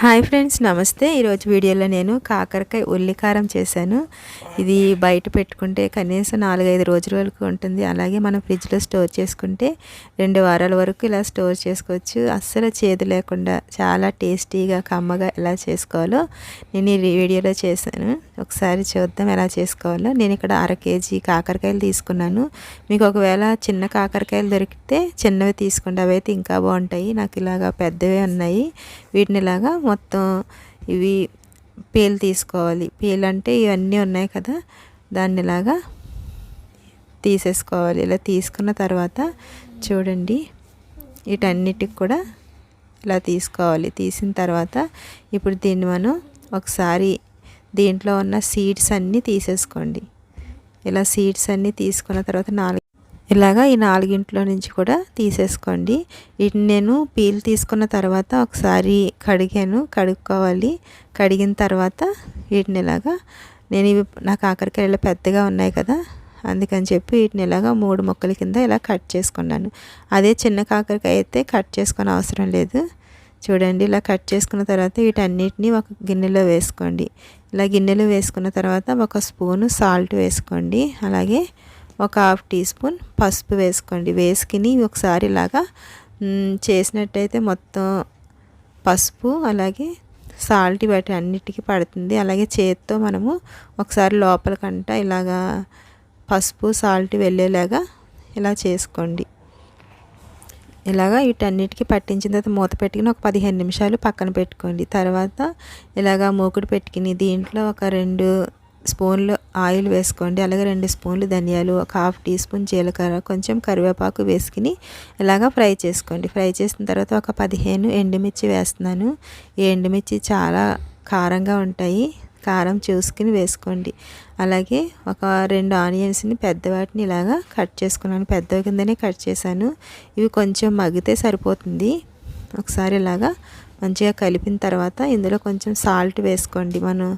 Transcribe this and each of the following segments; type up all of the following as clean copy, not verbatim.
Hi friends, నమస్తే. ఈరోజు వీడియోలో నేను కాకరకాయ ఉల్లికారం చేశాను. ఇది బయట పెట్టుకుంటే కనీసం 4-5 రోజుల వరకు ఉంటుంది. అలాగే మనం ఫ్రిడ్జ్లో స్టోర్ చేసుకుంటే 2 వారాల వరకు ఇలా స్టోర్ చేసుకోవచ్చు. అస్సలు చేదు లేకుండా చాలా టేస్టీగా కమ్మగా ఎలా చేసుకోవాలో నేను ఈ వీడియోలో చేశాను. ఒకసారి చూద్దాం ఎలా చేసుకోవాలో. నేను ఇక్కడ 1/2 కేజీ కాకరకాయలు తీసుకున్నాను. మీకు ఒకవేళ చిన్న కాకరకాయలు దొరికితే చిన్నవి తీసుకోండి, అవైతే ఇంకా బాగుంటాయి. నాకు ఇలాగా పెద్దవే ఉన్నాయి. వీటిని ఇలాగా మొత్తం ఇవి పీల్ తీసుకోవాలి. పీల్ అంటే ఇవన్నీ ఉన్నాయి కదా, దాన్ని ఇలాగా తీసేసుకోవాలి. ఇలా తీసుకున్న తర్వాత చూడండి, వీటన్నిటికి కూడా ఇలా తీసుకోవాలి. తీసిన తర్వాత ఇప్పుడు దీన్ని మనం ఒకసారి దీంట్లో ఉన్న సీడ్స్ అన్నీ తీసేసుకోండి. ఇలా సీడ్స్ అన్నీ తీసుకున్న తర్వాత ఇలాగా ఈ 4 నుంచి కూడా తీసేసుకోండి. వీటిని నేను పీల్ తీసుకున్న తర్వాత ఒకసారి కడుక్కోవాలి. కడిగిన తర్వాత వీటిని ఇలాగా నా కాకరకాయలు పెద్దగా ఉన్నాయి కదా, అందుకని చెప్పి వీటిని ఇలాగా 3 ముక్కల కింద ఇలా కట్ చేసుకున్నాను. అదే చిన్న కాకరకాయ అయితే కట్ చేసుకునే అవసరం లేదు. చూడండి, ఇలా కట్ చేసుకున్న తర్వాత వీటన్నిటిని ఒక గిన్నెలో వేసుకోండి. ఇలా గిన్నెలో వేసుకున్న తర్వాత 1 స్పూను సాల్ట్ వేసుకోండి. అలాగే 1/2 టీ స్పూన్ పసుపు వేసుకోండి. వేసుకుని ఒకసారి ఇలాగా చేసినట్టయితే మొత్తం పసుపు అలాగే సాల్ట్ బట్టి అన్నిటికీ పడుతుంది. అలాగే చేతితో మనము ఒకసారి లోపలికంట ఇలాగా పసుపు సాల్ట్ వెళ్ళేలాగా ఇలా చేసుకోండి. ఇలాగా వీటన్నిటికీ పట్టించిన తర్వాత మూత పెట్టుకుని ఒక 15 నిమిషాలు పక్కన పెట్టుకోండి. తర్వాత ఇలాగా మూకుడు పెట్టుకుని దీంట్లో ఒక 2 స్పూన్లు ఆయిల్ వేసుకోండి. అలాగే 2 స్పూన్లు ధనియాలు, 1/2 టీ స్పూన్ జీలకర్ర, కొంచెం కరివేపాకు వేసుకుని ఇలాగా ఫ్రై చేసుకోండి. ఫ్రై చేసిన తర్వాత ఒక 15 ఎండుమిర్చి వేస్తున్నాను. ఈ ఎండుమిర్చి చాలా కారంగా ఉంటాయి, కారం చూసుకుని వేసుకోండి. అలాగే ఒక 2 ఆనియన్స్ని పెద్దవాటిని ఇలాగా కట్ చేసుకున్నాను. పెద్దవి కిందనే కట్ చేశాను. ఇవి కొంచెం మగ్గితే సరిపోతుంది. ఒకసారి ఇలాగా మంచిగా కలిపిన తర్వాత ఇందులో కొంచెం సాల్ట్ వేసుకోండి. మనం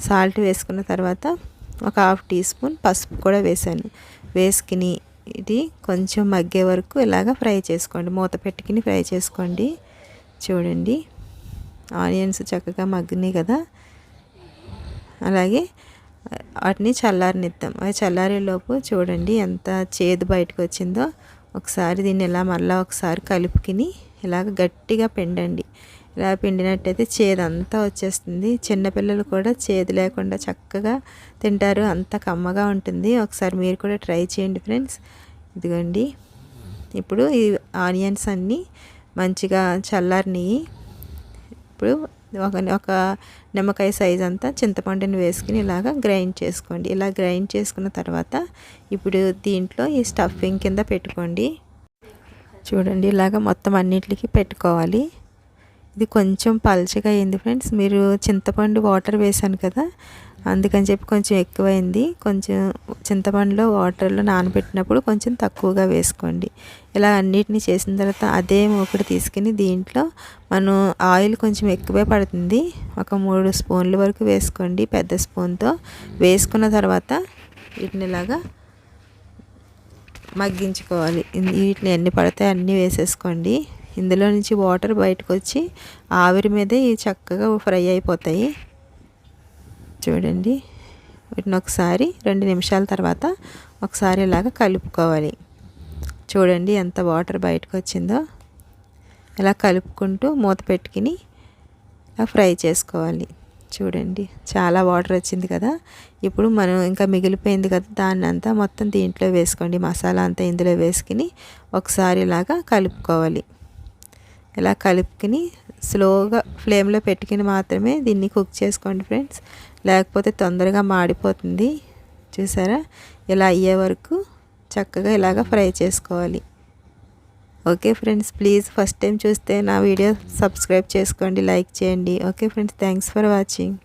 సాల్ట్ వేసుకున్న తర్వాత ఒక 1/2 టీ స్పూన్ పసుపు కూడా వేసాను. వేసుకుని ఇది కొంచెం మగ్గే వరకు ఇలాగ ఫ్రై చేసుకోండి. మూత పెట్టుకుని ఫ్రై చేసుకోండి. చూడండి, ఆనియన్స్ చక్కగా మగ్గినాయి కదా. అలాగే వాటిని చల్లారనిద్దాం. అవి చల్లారేలోపు చూడండి ఎంత చేదు బయటకు వచ్చిందో. ఒకసారి దీన్ని ఇలా మళ్ళీ ఒకసారి కలుపుకుని ఇలాగ గట్టిగా పిండండి. ఇలా పిండినట్టయితే చేదు అంతా వచ్చేస్తుంది. చిన్నపిల్లలు కూడా చేదు లేకుండా చక్కగా తింటారు, అంత కమ్మగా ఉంటుంది. ఒకసారి మీరు కూడా ట్రై చేయండి ఫ్రెండ్స్. ఇదిగోండి, ఇప్పుడు ఈ ఆనియన్స్ అన్నీ మంచిగా చల్లారినాయి. ఇప్పుడు ఒక నిమ్మకాయ సైజ్ అంతా చింతపండుని వేసుకుని ఇలాగ గ్రైండ్ చేసుకోండి. ఇలా గ్రైండ్ చేసుకున్న తర్వాత ఇప్పుడు దీంట్లో ఈ స్టఫింగ్ కింద పెట్టుకోండి. చూడండి, ఇలాగ మొత్తం అన్నిటికీ పెట్టుకోవాలి. ఇది కొంచెం పల్చగా అయింది ఫ్రెండ్స్. మీరు చింతపండు వాటర్ వేసాను కదా, అందుకని చెప్పి కొంచెం ఎక్కువైంది. కొంచెం చింతపండులో వాటర్లో నానబెట్టినప్పుడు కొంచెం తక్కువగా వేసుకోండి. ఇలా అన్నిటినీ చేసిన తర్వాత అదే మూకుడు తీసుకుని దీంట్లో మనం ఆయిల్ కొంచెం ఎక్కువే పడుతుంది. ఒక 3 స్పూన్ల వరకు వేసుకోండి పెద్ద స్పూన్తో. వేసుకున్న తర్వాత వీటిని ఇలాగా మగ్గించుకోవాలి. వీటిని ఎన్ని పడితే అన్నీ వేసేసుకోండి. ఇందులో నుంచి వాటర్ బయటకు వచ్చి ఆవిరి మీదే చక్కగా ఫ్రై అయిపోతాయి. చూడండి, వీటిని ఒకసారి 2 నిమిషాల తర్వాత ఒకసారి ఇలాగ కలుపుకోవాలి. చూడండి ఎంత వాటర్ బయటకు వచ్చిందో. ఇలా కలుపుకుంటూ మూత పెట్టుకుని ఇలా ఫ్రై చేసుకోవాలి. చూడండి, చాలా వాటర్ వచ్చింది కదా. ఇప్పుడు మనం ఇంకా మిగిలిపోయింది కదా, దాన్ని అంతా మొత్తం దీంట్లో వేసుకోండి. మసాలా అంతా ఇందులో వేసుకుని ఒకసారి ఇలాగా కలుపుకోవాలి. ఇలా కలుపుకుని స్లోగా ఫ్లేమ్లో పెట్టుకుని మాత్రమే దీన్ని కుక్ చేసుకోండి ఫ్రెండ్స్, లేకపోతే తొందరగా మాడిపోతుంది. చూసారా, ఇలా అయ్యే వరకు చక్కగా ఇలాగ ఫ్రై చేసుకోవాలి. Okay friends, please first time చూస్తే నా వీడియో సబ్స్క్రైబ్ చేసుకోండి, లైక్ చేయండి. Okay friends, thanks for watching.